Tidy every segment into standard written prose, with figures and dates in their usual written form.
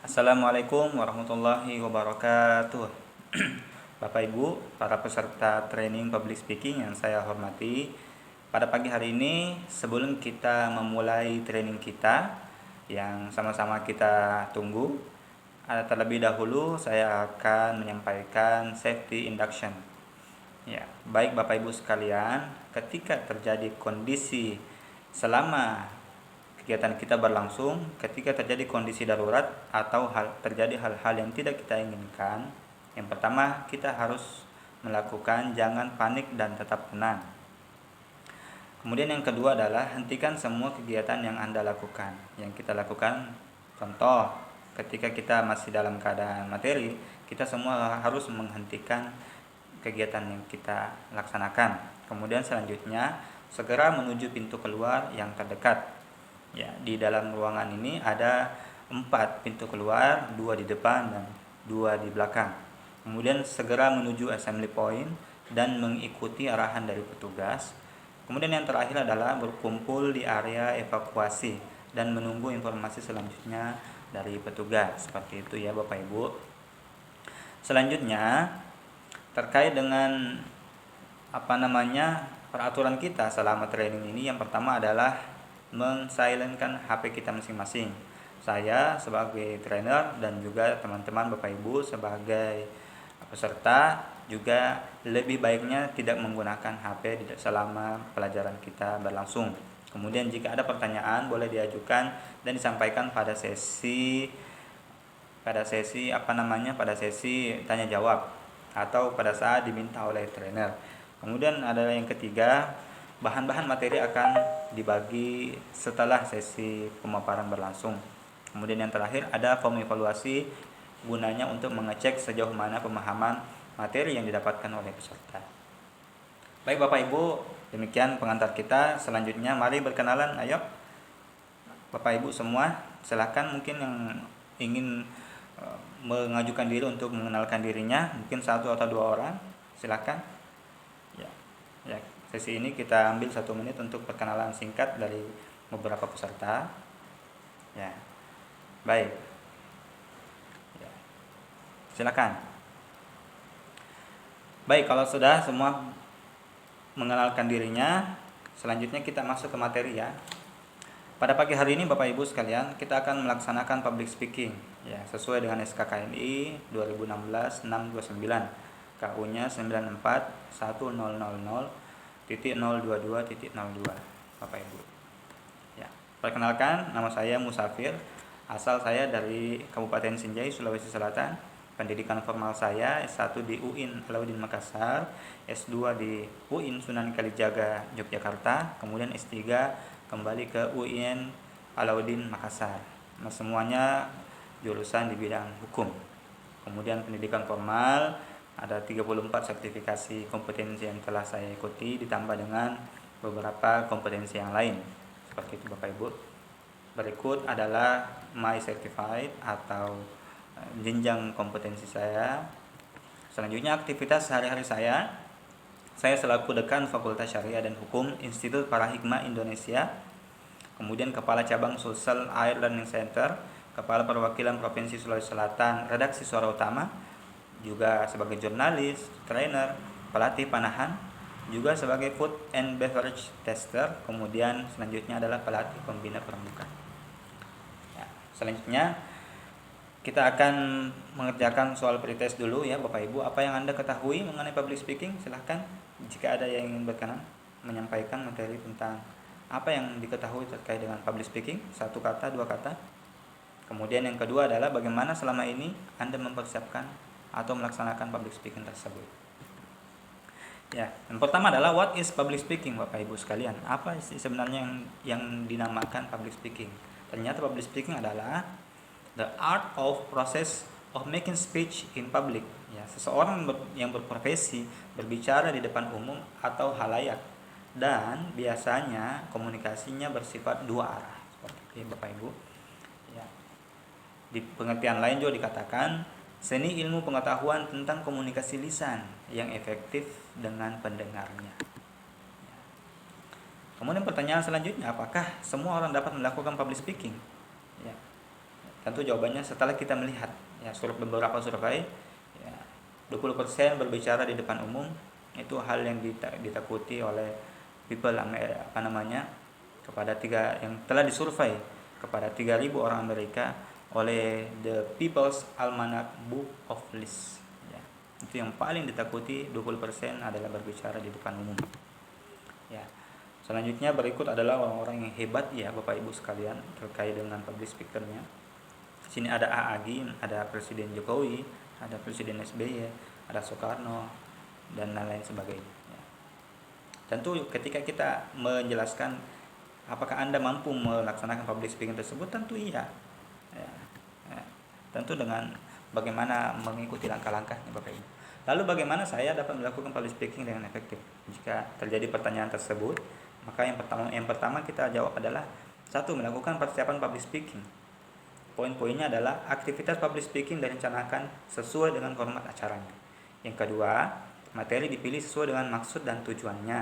Assalamualaikum warahmatullahi wabarakatuh. Bapak Ibu, para peserta training public speaking yang saya hormati, pada pagi hari ini sebelum kita memulai training kita yang sama-sama kita tunggu, terlebih dahulu saya akan menyampaikan safety induction. Ya, baik Bapak Ibu sekalian, ketika terjadi kondisi selama kegiatan kita berlangsung, ketika terjadi kondisi darurat atau terjadi hal-hal yang tidak kita inginkan, yang pertama kita harus melakukan jangan panik dan tetap tenang. Kemudian yang kedua adalah hentikan semua kegiatan yang Anda lakukan. Yang kita lakukan, contoh, ketika kita masih dalam keadaan materi, kita semua harus menghentikan kegiatan yang kita laksanakan. Kemudian selanjutnya segera menuju pintu keluar yang terdekat. Ya, di dalam ruangan ini ada 4 pintu keluar, 2 di depan dan 2 di belakang. Kemudian segera menuju assembly point dan mengikuti arahan dari petugas. Kemudian yang terakhir adalah berkumpul di area evakuasi dan menunggu informasi selanjutnya dari petugas. Seperti itu ya Bapak Ibu. Selanjutnya terkait dengan peraturan kita selama training ini, yang pertama adalah men-silentkan HP kita masing-masing. Saya sebagai trainer dan juga teman-teman Bapak Ibu sebagai peserta juga lebih baiknya tidak menggunakan HP selama pelajaran kita berlangsung. Kemudian jika ada pertanyaan boleh diajukan dan disampaikan pada sesi tanya jawab atau pada saat diminta oleh trainer. Kemudian ada yang ketiga, bahan-bahan materi akan dibagi setelah sesi pemaparan berlangsung. Kemudian yang terakhir ada form evaluasi, gunanya untuk mengecek sejauh mana pemahaman materi yang didapatkan oleh peserta. Baik Bapak Ibu, demikian pengantar kita. Selanjutnya mari berkenalan. Ayo Bapak Ibu semua, silakan mungkin yang ingin mengajukan diri untuk mengenalkan dirinya, mungkin 1 atau 2 orang, silakan. Ya, sesi ini kita ambil 1 menit untuk perkenalan singkat dari beberapa peserta. Ya, baik. Ya, silakan. Baik, kalau sudah semua mengenalkan dirinya, selanjutnya kita masuk ke materi ya. Pada pagi hari ini Bapak Ibu sekalian, kita akan melaksanakan public speaking ya, sesuai dengan SKKNI 2016-629, KU-nya 941000.022.02 Bapak Ibu. Ya, perkenalkan, nama saya Musafir, asal saya dari Kabupaten Sinjai, Sulawesi Selatan. Pendidikan formal saya S1 di UIN Alauddin Makassar, S2 di UIN Sunan Kalijaga Yogyakarta, kemudian S3 kembali ke UIN Alauddin Makassar. Nah, semuanya jurusan di bidang hukum. Kemudian pendidikan formal ada 34 sertifikasi kompetensi yang telah saya ikuti, ditambah dengan beberapa kompetensi yang lain. Seperti itu Bapak Ibu. Berikut adalah my certified atau jenjang kompetensi saya. Selanjutnya aktivitas sehari-hari saya selaku Dekan Fakultas Syariah dan Hukum Institut Parahikmah Indonesia, kemudian Kepala Cabang Sulsel Air Learning Center, Kepala Perwakilan Provinsi Sulawesi Selatan Redaksi Suara Utama, juga sebagai jurnalis, trainer, pelatih panahan, juga sebagai food and beverage tester, kemudian selanjutnya adalah pelatih pembina pramuka. Ya, selanjutnya kita akan mengerjakan soal pretest dulu ya Bapak Ibu. Apa yang Anda ketahui mengenai public speaking? Silahkan jika ada yang ingin berkenan menyampaikan materi tentang apa yang diketahui terkait dengan public speaking, 1 kata, 2 kata. Kemudian yang kedua adalah bagaimana selama ini Anda mempersiapkan atau melaksanakan public speaking tersebut. Ya, yang pertama adalah what is public speaking Bapak Ibu sekalian? Apa sih sebenarnya yang dinamakan public speaking? Ternyata public speaking adalah the art of process of making speech in public. Ya, seseorang yang berprofesi berbicara di depan umum atau halayak, dan biasanya komunikasinya bersifat 2 arah. Seperti itu Bapak Ibu. Ya. Di pengertian lain juga dikatakan seni ilmu pengetahuan tentang komunikasi lisan yang efektif dengan pendengarnya. Ya. Kemudian pertanyaan selanjutnya, apakah semua orang dapat melakukan public speaking? Ya. Tentu jawabannya setelah kita melihat ya beberapa survei ya 20% berbicara di depan umum itu hal yang ditakuti oleh people kepada yang telah disurvei kepada 3.000 orang Amerika oleh The People's Almanac Book of List ya. Itu yang paling ditakuti, 20% adalah berbicara di depan umum ya. Selanjutnya berikut adalah orang-orang yang hebat ya Bapak Ibu sekalian terkait dengan public speakernya. Di sini ada A.A.Gyi, ada Presiden Jokowi, ada Presiden SBY, ada Soekarno dan lain-lain sebagainya ya. Tentu ketika kita menjelaskan apakah Anda mampu melaksanakan public speaking tersebut, tentu iya ya. Tentu dengan bagaimana mengikuti langkah-langkahnya Bapak Ibu. Lalu bagaimana saya dapat melakukan public speaking dengan efektif? Jika terjadi pertanyaan tersebut, maka yang pertama kita jawab adalah 1. Melakukan persiapan public speaking. Poin-poinnya adalah aktivitas public speaking direncanakan sesuai dengan format acaranya. Yang kedua, materi dipilih sesuai dengan maksud dan tujuannya.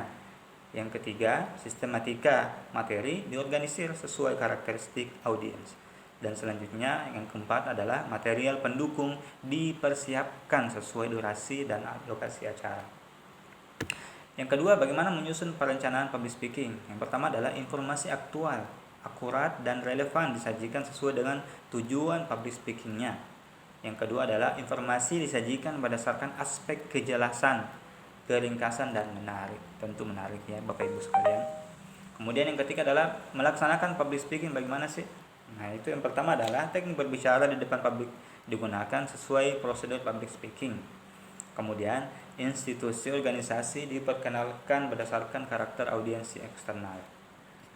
Yang ketiga, sistematika materi diorganisir sesuai karakteristik audiens. Dan selanjutnya yang keempat adalah material pendukung dipersiapkan sesuai durasi dan lokasi acara. Yang kedua, bagaimana menyusun perencanaan public speaking? Yang pertama adalah informasi aktual, akurat, dan relevan disajikan sesuai dengan tujuan public speakingnya. Yang kedua adalah informasi disajikan berdasarkan aspek kejelasan, keringkasan, dan menarik. Tentu menarik ya Bapak Ibu sekalian. Kemudian yang ketiga adalah melaksanakan public speaking bagaimana sih? Nah itu yang pertama adalah teknik berbicara di depan publik digunakan sesuai prosedur public speaking. Kemudian institusi organisasi diperkenalkan berdasarkan karakter audiensi eksternal.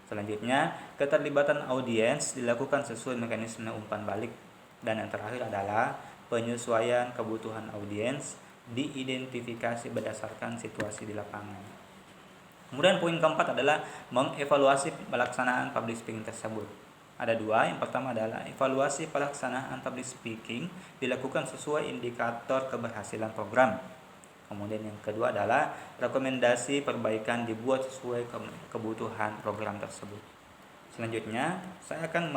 Selanjutnya, keterlibatan audiens dilakukan sesuai mekanisme umpan balik. Dan yang terakhir adalah penyesuaian kebutuhan audiens diidentifikasi berdasarkan situasi di lapangan. Kemudian poin keempat adalah mengevaluasi pelaksanaan public speaking tersebut. Ada 2, yang pertama adalah evaluasi pelaksanaan public speaking dilakukan sesuai indikator keberhasilan program. Kemudian yang kedua adalah rekomendasi perbaikan dibuat sesuai kebutuhan program tersebut. Selanjutnya, saya akan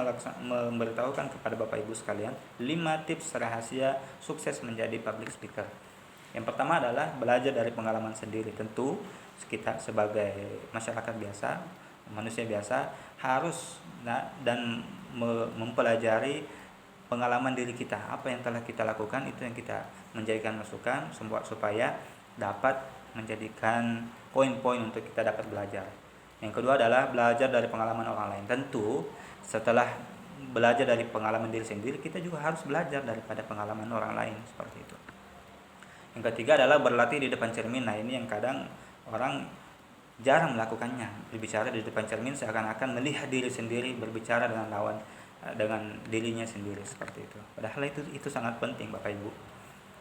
memberitahukan kepada Bapak Ibu sekalian 5 tips rahasia sukses menjadi public speaker. Yang pertama adalah belajar dari pengalaman sendiri. Tentu kita sebagai masyarakat biasa, manusia biasa harus dan mempelajari pengalaman diri kita, apa yang telah kita lakukan itu yang kita menjadikan masukan supaya dapat menjadikan poin-poin untuk kita dapat belajar. Yang kedua adalah belajar dari pengalaman orang lain. Tentu setelah belajar dari pengalaman diri sendiri, kita juga harus belajar daripada pengalaman orang lain seperti itu. Yang ketiga adalah berlatih di depan cermin. Nah ini yang kadang orang jarang melakukannya, berbicara di depan cermin seakan-akan melihat diri sendiri berbicara dengan dirinya sendiri seperti itu. Padahal itu sangat penting Bapak Ibu.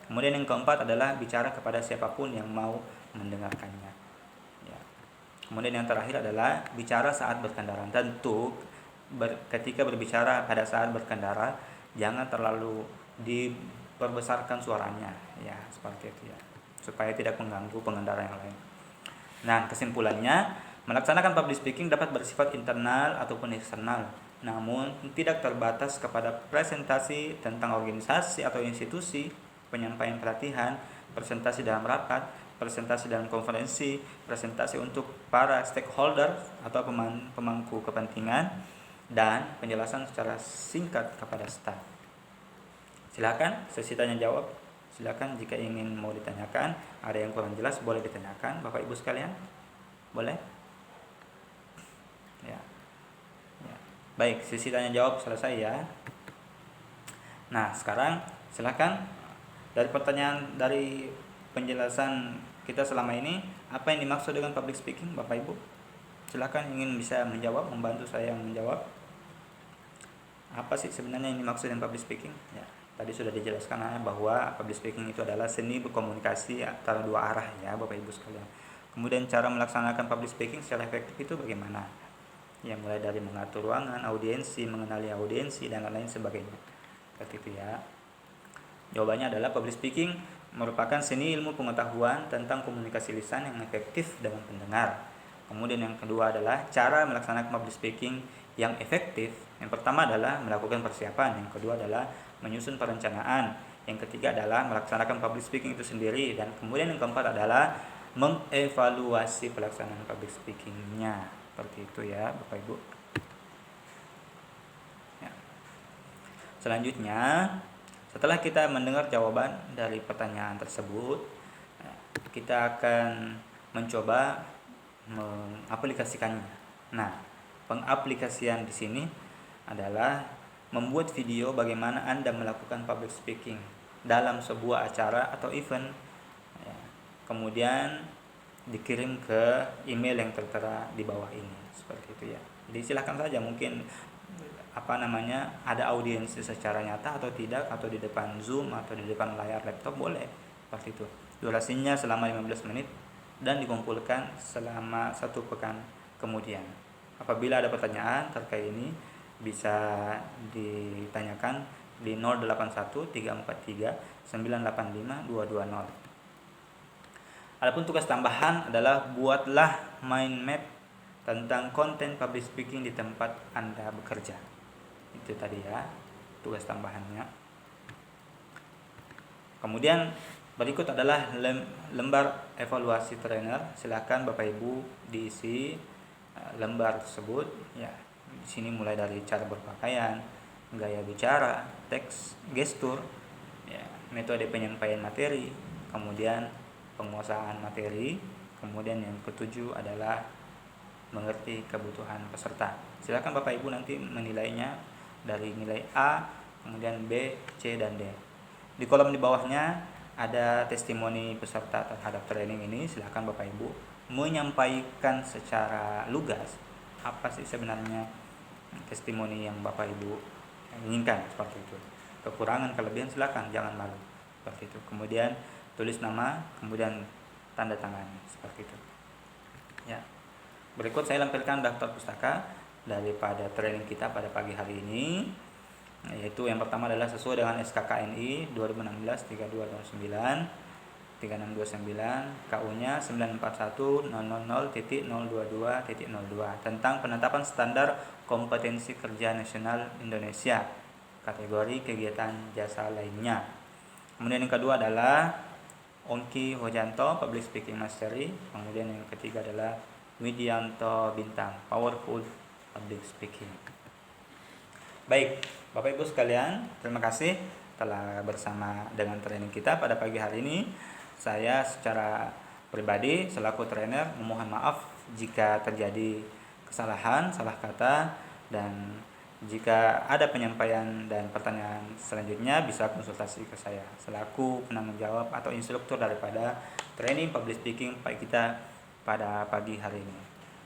Kemudian yang keempat adalah bicara kepada siapapun yang mau mendengarkannya. Ya. Kemudian yang terakhir adalah bicara saat berkendara. Tentu ketika berbicara pada saat berkendara jangan terlalu diperbesarkan suaranya, ya seperti itu ya, supaya tidak mengganggu pengendara yang lain. Nah kesimpulannya, melaksanakan public speaking dapat bersifat internal ataupun eksternal, namun tidak terbatas kepada presentasi tentang organisasi atau institusi, penyampaian pelatihan, presentasi dalam rapat, presentasi dalam konferensi, presentasi untuk para stakeholder atau pemangku kepentingan, dan penjelasan secara singkat kepada staf. Silakan sesi tanya jawab. Silakan jika ingin mau ditanyakan, ada yang kurang jelas boleh ditanyakan Bapak Ibu sekalian. Boleh? Ya. Baik, sesi tanya jawab selesai ya. Nah, sekarang silakan dari penjelasan kita selama ini, apa yang dimaksud dengan public speaking Bapak Ibu? Silakan ingin bisa menjawab, membantu saya menjawab. Apa sih sebenarnya yang dimaksud dengan public speaking? Ya, tadi sudah dijelaskan bahwa public speaking itu adalah seni berkomunikasi antara 2 arah ya Bapak Ibu sekalian. Kemudian cara melaksanakan public speaking secara efektif itu bagaimana? Ya mulai dari mengatur ruangan, audiensi, mengenali audiensi, dan lain-lain sebagainya. Seperti itu ya. Jawabannya adalah public speaking merupakan seni ilmu pengetahuan tentang komunikasi lisan yang efektif dengan pendengar. Kemudian yang kedua adalah cara melaksanakan public speaking yang efektif, yang pertama adalah melakukan persiapan, yang kedua adalah menyusun perencanaan, yang ketiga adalah melaksanakan public speaking itu sendiri, dan kemudian yang keempat adalah mengevaluasi pelaksanaan public speakingnya. Seperti itu ya Bapak Ibu. Ya. Selanjutnya, setelah kita mendengar jawaban dari pertanyaan tersebut, kita akan mencoba mengaplikasikannya. Nah, pengaplikasian di sini adalah membuat video bagaimana Anda melakukan public speaking dalam sebuah acara atau event. Ya. Kemudian dikirim ke email yang tertera di bawah ini, seperti itu ya. Jadi silahkan saja, mungkin ada audiens secara nyata atau tidak, atau di depan Zoom atau di depan layar laptop, boleh seperti itu. Durasinya selama 15 menit dan dikumpulkan selama 1 pekan kemudian. Apabila ada pertanyaan terkait ini, bisa ditanyakan di 081 343 985 220. Adapun tugas tambahan adalah buatlah mind map tentang konten public speaking di tempat Anda bekerja. Itu tadi ya, tugas tambahannya. Kemudian berikut adalah lembar evaluasi trainer. Silakan Bapak Ibu diisi lembar tersebut ya. Di sini mulai dari cara berpakaian, gaya bicara, teks, gestur, ya, metode penyampaian materi, kemudian penguasaan materi, kemudian yang ketujuh adalah mengerti kebutuhan peserta. Silakan Bapak Ibu nanti menilainya dari nilai A, kemudian B, C, dan D. Di kolom di bawahnya ada testimoni peserta terhadap training ini. Silakan Bapak Ibu menyampaikan secara lugas apa sih sebenarnya testimoni yang Bapak Ibu inginkan, seperti itu. Kekurangan, kelebihan silakan, jangan malu, seperti itu. Kemudian tulis nama, kemudian tanda tangan, seperti itu. Ya. Berikut saya lampirkan daftar pustaka daripada training kita pada pagi hari ini, yaitu yang pertama adalah sesuai dengan SKKNI 2016 3229 3629, KU-nya 941.000.022.02 tentang penetapan standar kompetensi kerja nasional Indonesia, kategori kegiatan jasa lainnya. Kemudian yang kedua adalah Ongki Hojanto, Public Speaking Mastery. Kemudian yang ketiga adalah Widianto Bintang, Powerful Public Speaking. Baik, Bapak Ibu sekalian, terima kasih telah bersama dengan training kita pada pagi hari ini. Saya secara pribadi selaku trainer memohon maaf jika terjadi kesalahan, salah kata, dan jika ada penyampaian dan pertanyaan selanjutnya bisa konsultasi ke saya selaku penanggung jawab atau instruktur daripada training public speaking kita pada pagi hari ini.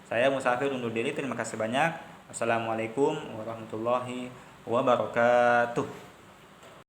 Saya Musafir undur diri, terima kasih banyak. Wassalamualaikum warahmatullahi wabarakatuh.